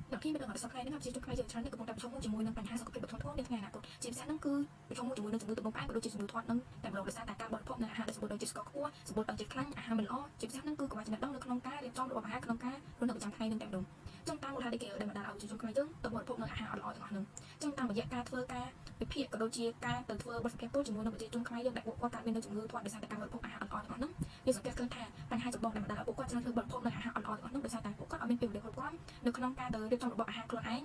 อย่างที่เป็นเรื่องของสักครั้งนะครับจีจุดใครเจอฉันในกระบวนการชงจมูกนึงปัญหาสุขภาพบททนในทางอนาคตจีบแซ่นั่นคือชงจมูกนึงจมูกตัวบ้านก็โดยจีจมูกทอดนึงแต่เราได้สร้างการบริโภคในอาหารสมบูรณ์โดยจีสกอคั่วสมบูรณ์โดยจีคลั่งอาหารมันอ้อจีบแซ่นั่นคือกว่าจะนัดต้องในขนมก้าเรียนจอมระบบอาหารขนมก้ารวมถึงประจำไทยนึงแต่ดงจงตามมูลค่าได้เกี่ยวได้มาดาเอาจีจุดใครเจอตัวบริโภคในอาหารอ่อนๆต่างหนึ่งจงตามระยะการเทอร์การไปเพียรกับโดยจีการเติร์เทอร์บริโภคจมูกนึงจีจุดใครยังได้บวกว่าการเป็นจมูกทอดโดยสร้างการบริโภคอาหารอ่อนๆต่างหนึ่งยังสังเกตเกินแทนปัญหาจากบอกได้มาดาเอาบวกว่าจะเธอบริโภคในอาหารอ่อนๆต่างหนึ่งโดยสร้างการบวกว่าเอาเป็นปิวเด็กคนกว้างในขนมก้าเติร์เรียนจอมระบบอาหารครัวไอ้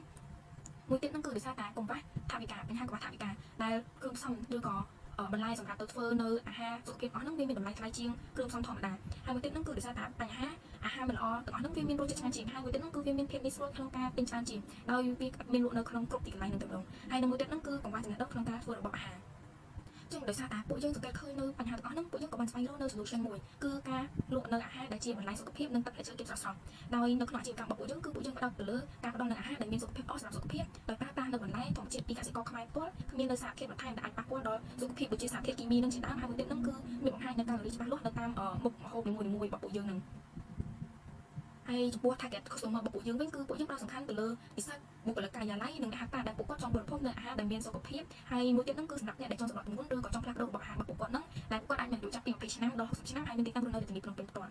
មួយទៀតនឹងគឺដោយសារតែកង្វះថវិកាបញ្ហាកង្វះថវិកាដែលគ្រឿងផ្សំឬក៏បន្លែសម្រាប់ទៅធ្វើនៅអាហារសុខភាពអស់ហ្នឹងវាមានតម្លៃថ្លៃជាងគ្រឿងផ្សំធម្មតាហើយមួយទៀតនឹងគឺដោយសារតែបញ្ហាអាហារមិនល្អទាំងអស់ហ្នឹងវាមានរសជាតិឆ្ងាញ់ជាងហើយមួយទៀតនឹងគឺវាមានភាពងាយស្រួលក្នុងការទិញច្រើនជាងដោយវាមានលក់នៅក្នុងគ្រប់ទីកន្លែងនឹងតែម្ដងហើយនឹងមួយទៀតនឹងគឺកង្វះចំណេះដឹងក្នុងការធ្វើរបបអាហារចឹងដោយសារតែពួកយើងសង្កេតឃើញនៅបញ្ហាទាំងអស់ហ្នឹងពួកយើងក៏បានស្វែងរកនៅ solution មួយគឺការលក់នៅអាហារដែលជាបន្លែសុខភាពនិងទឹកដែលជើគៀបស្រស់ៗដោយនៅក្នុងអាជីវកម្មរបស់ពួកយើងគឺពួកយើងផ្ដោតទៅលើការផ្ដល់នូវអាហារដែលមានសុខភាពល្អសម្រាប់សុខភាពដោយប្រើប្រាស់នៅបន្លែធម្មជាតិពីកសិករខ្មែរផ្ទាល់គ្មាននៅសារធាតុបន្ថែមដែលអាចប៉ះពាល់ដល់សុខភាពដូចជាសារធាតុគីមីនិងជាដើមហើយមួយទៀតហ្នឹងគឺមានបង្ហាញនៅកាឡូរីច្បាស់លាស់នៅតាមមុខម្ហូបនីមួយៗរបស់ពួកយើងហ្នឹងហើយចំពោះ target customer របស់ពួកយើងវិញគឺពួកយើងផ្ដោតសំខាន់ទៅលើវិស័យបុគ្គលិកការិយាល័យនិងអាហារដែលពួកគាត់ចង់បរិភោគនៅអាហារដែលមានសុខភាពហើយមួយទៀតហ្នឹងគឺសម្រាប់អ្នកដែលចង់សម្រេចទម្ងន់ឬក៏ចង់ផ្លាស់ប្ដូររបបអាហាររបស់ពួកគាត់ហ្នឹងដែលពួកគាត់អាចមានអាយុចាប់ពី20ឆ្នាំដល់60ឆ្នាំហើយមានទីតាំងរស់នៅទីក្រុងភ្នំពេញផ្ទាល់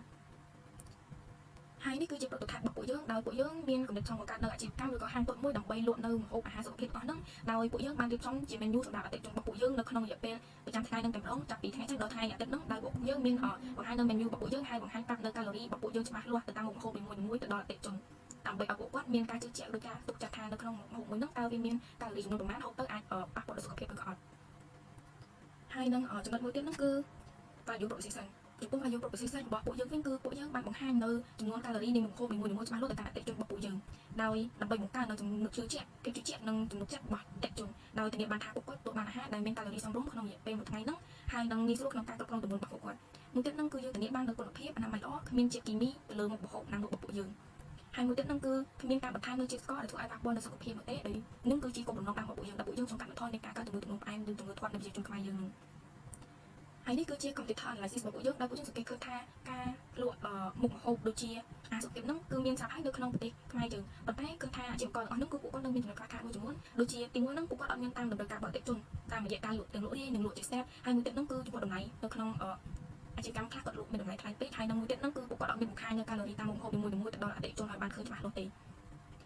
ហើយនេះគឺជា prototype របស់ពួកយើងដោយពួកយើងមានគំនិតចង់បង្កើតនៅអាជីវកម្មឬក៏ហាងតូចមួយដើម្បីលក់នៅម្ហូបអាហារសុខភាពអស់ហ្នឹងដោយពួកយើងបានរៀបចំជា menu សម្រាប់អតិថិជនរបស់ពួកយើងនៅក្នុងរយៈពេលប្រចាំថ្ងៃនឹងតែម្ដងចាប់ពីថ្ងៃច័ន្ទដល់ថ្ងៃអាទិត្យហ្នឹងដោយពួកយើងមានបង្ហាញនៅ menu របស់ពួកយើងហើយបង្ហាញប្រាប់នៅកាឡូរីរបស់ពួកយើងច្បាស់លាស់ទៅតាមមុខម្ហូបនីមួយៗទៅដល់អតិថិជនដើម្បីឲ្យពួកគាត់មានការជឿជាក់ដោយការទុកចិត្តថានៅក្នុងម្ហូបមួយហ្នឹងតើវាមានកាឡូរីចំនួនប្រមាណហូបទៅអាចប៉ះពាល់ដល់សុខភាពឬក៏អត់ហើយនឹងចំណុចមួយទៀតហ្នឹងគឺ value proposition ចំពោះ value proposition របស់ពួកយើងវិញគឺពួកយើងបានបង្ហាញនៅចំនួនកាឡូរីនៃមុខម្ហូបនីមួយៗច្បាស់លាស់ទៅតាមអតិថិជនរបស់ពួកយើងដោយដើម្បីបង្កើននៅចំណុចជឿជាក់ភាពជឿជាក់និងទំនុកចិត្តរបស់អតិថិជនដោយធានាបានថាពួកគាត់ទទួលបានអាហារដែលមានកាឡូរីសមរម្យក្នុងរយៈពេលមួយថ្ងៃហ្នឹងហើយនឹងងាយស្រួលក្នុងការគ្រប់គ្រងទម្ងន់របស់ពួកគាត់មួយទៀតហ្នឹងគឺយើងធានាបាននូវគុណភាពអនាម័យល្អគ្មានជាតិគីមីទៅលើមុខម្ហូបណាមួយរបស់ពួកយើងហើយមួយទៀតហ្នឹងគឺគ្មានការបន្ថែមនូវជាតិស្ករដែលធ្វើឲ្យប៉ះពាល់ដល់សុខភាពនោះទេដោយនឹងគឺជាគោលបំណងរបស់ពួកយើងដែលពួកយើងចង់កាត់បន្ថយនៃការកើតជំងឺផ្អែមឬជំងឺធាត់នៅប្រជាជនខ្មែរយើងហ្នឹងហើយនេះគឺជា competitor analysis របស់ពួកយើងដែលពួកយើងសង្កេតឃើញថាការលក់មុខម្ហូបដូចជាអាហារសុខភាពហ្នឹងគឺមានស្រាប់ហើយនៅក្នុងប្រទេសខ្មែរយើងប៉ុន្តែគឺថាអាជីវករទាំងអស់ហ្នឹងគឺពួកគាត់នៅមានចំណុចខ្វះខាតមួយចំនួនដូចជាទីមួយហ្នឹងពួកគាត់អត់មានតាមតម្រូវការរបស់អតិថិជនតាមរយៈការលក់ទាំងលក់រាយនិងលក់ជា set ហើយមួយទៀតហ្នឹងគឺចំពោះតម្លៃនៅក្នុងអាជីវកម្មខ្លះគាត់លក់មានតម្លៃថ្លៃពេកហើយនឹងមួយទៀតហ្នឹងគឺពួកគាត់អត់មានបង្ហាញនៅកាឡូរីតាមមុខម្ហូបនីមួយៗទៅដល់អតិថិជនឲ្យបានឃើញច្បាស់លាស់ទេ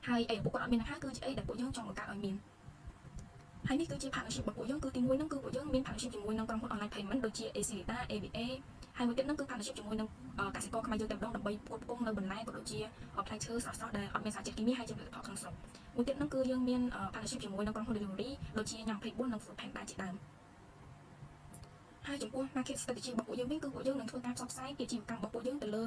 ហើយអីពួកគាត់អត់មានហ្នឹងគឺជាអីដែលពួកយើងចង់បង្កើតឲ្យមានហើយនេះគឺជា partnership របស់ពួកយើងគឺទីមួយហ្នឹងគឺពួកយើងមាន partnership ជាមួយនឹងក្រុមហ៊ុន online payment ដូចជា Acilita ABA ហើយមួយទៀតហ្នឹងគឺ partnership ជាមួយនឹងកសិករខ្មែរយើងតែម្ដងដើម្បីផ្គត់ផ្គង់នៅបន្លែក៏ដូចជាផ្លែឈើស្រស់ៗដែលអត់មានសារជាតិគីមីហើយជាផលិតផលក្នុងស្រុកមួយទៀតហ្នឹងគឺយើងមាន partnership ជាមួយនឹងក្រុមហ៊ុន delivery ដូចជាញ៉ាំ24និង Food Panda ជាដើមហើយចំពោះ market strategy របស់ពួកយើងវិញគឺពួកយើងនឹងធ្វើការផ្សព្វផ្សាយពីអាជីវកម្មរបស់ពួកយើងទៅល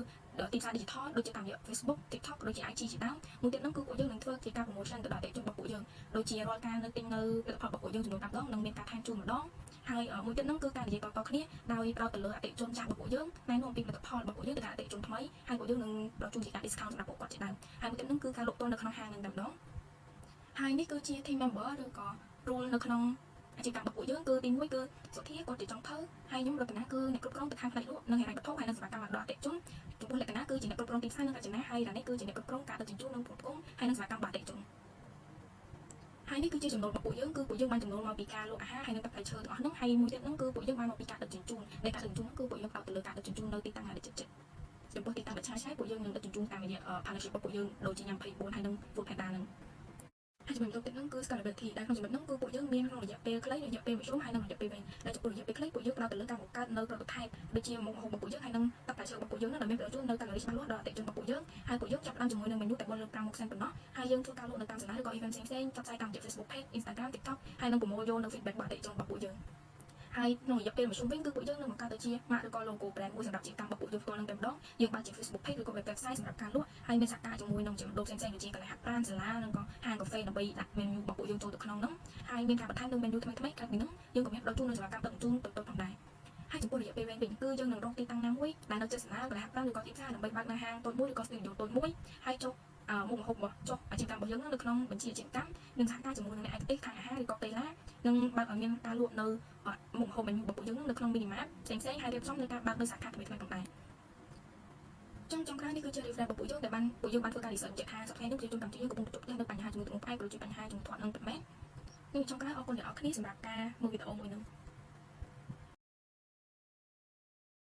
ើទីផ្សារ digital ដូចជាតាមរយៈ Facebook TikTok ដូចជា IG ជាដើមមួយទៀតហ្នឹងគឺពួកយើងនឹងធ្វើជាការ promotion ទៅដល់អតិថិជនរបស់ពួកយើងដូចជារាល់ការនៅទិញនៅផលិតផលរបស់ពួកយើងចំនួន5ដងនឹងមានការថែមជូនម្ដងហើយមួយទៀតហ្នឹងគឺការនិយាយតៗគ្នាដោយផ្ដោតទៅលើអតិថិជនចាស់របស់ពួកយើងណែនាំពីផលិតផលរបស់ពួកយើងទៅដល់អតិថិជនថ្មីហើយពួកយើងនឹងផ្ដល់ជូនជាការ discount សម្រាប់ពួកគាត់ជាដើមហើយមួយទៀតហ្នឹងគឺការលក់ទាល់នៅក្នុងហាងនឹងតែម្ដងហើយនេះគឺជា team member ឬក៏ rule នៅក្នុងអាជីវកម្មរបស់ពួកយើងគឺទី1គឺសុធាគាត់ជាចុងភៅហើយខ្ញុំរតនាគឺអ្នកគ្រប់គ្រងទៅខាងផ្នែកលក់និងហិរញ្ញវត្ថុហើយនិងសេវាកម្មដល់អតិថិជនចំពោះលក្ខណៈគឺជាអ្នកគ្រប់គ្រងទីផ្សារនិងរចនាហើយរ៉ានេះគឺជាអ្នកគ្រប់គ្រងការដឹកជញ្ជូននិងផ្គត់ផ្គង់ហើយនិងសេវាកម្មដល់អតិថិជនហើយនេះគឺជាចំណូលរបស់ពួកយើងគឺពួកយើងបានចំណូលមកពីការលក់អាហារហើយនិងទឹកផ្លែឈើទាំងអស់ហ្នឹងហើយមួយទៀតហ្នឹងគឺពួកយើងបានមកពីការដឹកជញ្ជូនដែលការដឹកជញ្ជូនគឺពួកយើងផ្ដោតទៅលើការដឹកជញ្ជូននៅទីតាំងណាដែលជិតចំពោះទីតាំងដែលឆ្ងាយៗពួកយើងនឹងដឹកជញ្ជូនតាមរយៈ partnership របស់ពួកយើងដូចជាញ៉ាំ24ហើយនិង Food Panda ហ្នឹងហើយចំណុចទី1ហ្នឹងគឺ scalability ដែលក្នុងចំណុចហ្នឹងគឺពួកយើងមានក្នុងរយៈពេលខ្លីរយៈពេលមធ្យមហើយនិងរយៈពេលវែងដែលចំពោះរយៈពេលខ្លីពួកយើងផ្ដោតទៅលើការបង្កើតនៅ prototype ដូចជាមុខម្ហូបរបស់ពួកយើងហើយនិងទឹកផ្លែឈើរបស់ពួកយើងហ្នឹងដែលមានប្រយោជន៍នៅកាឡូរីច្បាស់លាស់ដល់អតិថិជនរបស់ពួកយើងហើយពួកយើងចាប់ផ្ដើមជាមួយនឹង menu តែ4លើ5មុខសិនប៉ុណ្ណោះហើយយើងធ្វើការលក់នៅតាមសាលាឬក៏ event ផ្សេងៗផ្សព្វផ្សាយតាមរយៈ Facebook page Instagram TikTok ហើយនឹងប្រមូលយកនៅ feedback របស់អតិថិជនរបស់ពួកយើងហើយក្នុងរយៈពេលមធ្យមវិញគឺពួកយើងនឹងបង្កើតទៅជា mark ឬក៏ logo brand មួយសម្រាប់អាជីវកម្មរបស់ពួកយើងផ្ទាល់នឹងតែម្ដងយើងបើកជា Facebook page ឬក៏ website សម្រាប់ការលក់ហើយមានសហការជាមួយនឹងជំនួយផ្សេងៗដូចជាកន្លែងហាត់ប្រាណសាលានិងក៏ហាងកាហ្វេដើម្បីដាក់ menu របស់ពួកយើងចូលទៅក្នុងហ្នឹងហើយមានការបន្ថែមនៅ menu ថ្មីៗក្រៅពីហ្នឹងយើងក៏មានផ្ដល់ជូននៅសេវាកម្មដឹកជញ្ជូនទៅផងដែរហើយចំពោះរយៈពេលវែងវិញគឺយើងនឹងរកទីតាំងណាមួយដែលនៅជិតសាលាកន្លែងហាត់ប្រាណឬក៏ទីផ្សារដើម្បីបើកនៅហាងតូចមួយឬក៏ studio តូចមួយហើយចុះមុខម្ហូបរបស់ចុះអាជីវកម្មរបស់យើងនៅក្នុងបញ្ជីអាជីវកម្មនិងសហការជាមួយនឹងអ្នកឯកទេសខាងអាហារឬក៏កីឡានិងបើកឲ្យមានការលក់នៅមុខម្ហូប menu របស់ពួកយើងនៅក្នុង mini mart ផ្សេងៗហើយរៀបចំនៅការបើកនៅសាខាថ្មីៗផងដែរ trongក្រៅនេះគឺជា reference របស់ពួកយើងដែលបានពួកយើងបានធ្វើការ research ជាក់ថាសប្តាហ៍នេះប្រជាជនកម្ពុជាកំពុងប្រទះនៅបញ្ហាជំងឺទឹកនោមផ្អែមក៏ដូចជាបញ្ហាជំងឺធាត់នឹងទឹកមែននេះចុងក្រោយអរគុណអ្នកនរគ្នាសម្រាប់ការមើលវីដេអូមួយនេះ